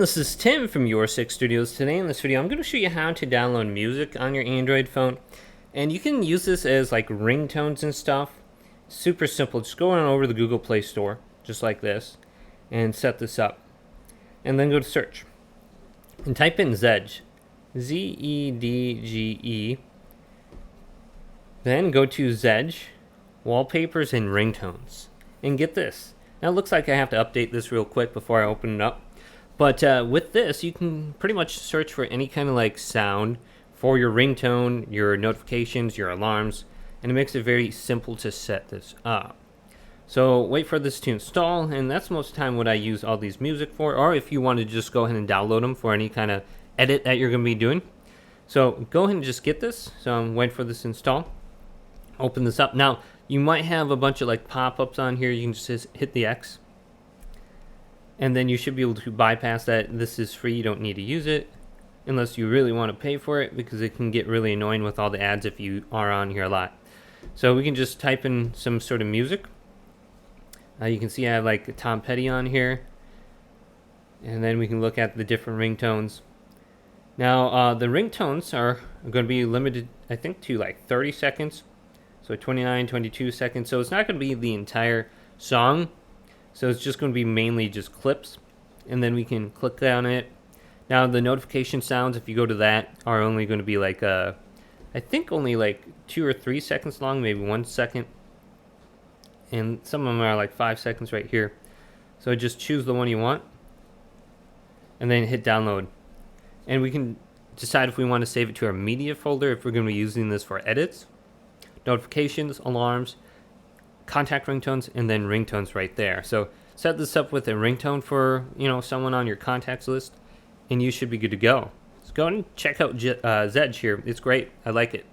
this is Tim from Your Six Studios. Today in this video, I'm going to show you how to download music on your Android phone. And you can use this as like ringtones and stuff. Super simple. Just go on over to the Google Play Store, just like this, and set this up. And then go to search. And type in Zedge. Z-E-D-G-E. Then go to Zedge, Wallpapers and Ringtones. And get this. Now it looks like I have to update this real quick before I open it up. But with this, you can pretty much search for any kind of like sound for your ringtone, your notifications, your alarms, and it makes it very simple to set this up. So wait for this to install, and that's most of the time what I use all these music for, or if you want to just go ahead and download them for any kind of edit that you're going to be doing. So go ahead and just get this. So I'm waiting for this to install. Open this up. Now, you might have a bunch of like pop-ups on here. You can just hit the X. And then you should be able to bypass that. This is free. You don't need to use it unless you really want to pay for it, because it can get really annoying with all the ads if you are on here a lot. So we can just type in some sort of music. You can see I have like Tom Petty on here. And then we can look at the different ringtones. Now, the ringtones are going to be limited, I think, to like 30 seconds. So 29, 22 seconds. So it's not going to be the entire song. So it's just going to be mainly just clips. And then we can click on it. Now the notification sounds, if you go to that, are only going to be like, I think only like 2 or 3 seconds long, maybe 1 second. And some of them are like 5 seconds right here. So just choose the one you want. And then hit download. And we can decide if we want to save it to our media folder, if we're going to be using this for edits, notifications, alarms, contact ringtones, and then ringtones right there. So set this up with a ringtone for, someone on your contacts list, and you should be good to go. So go and check out Zedge here. It's great. I like it.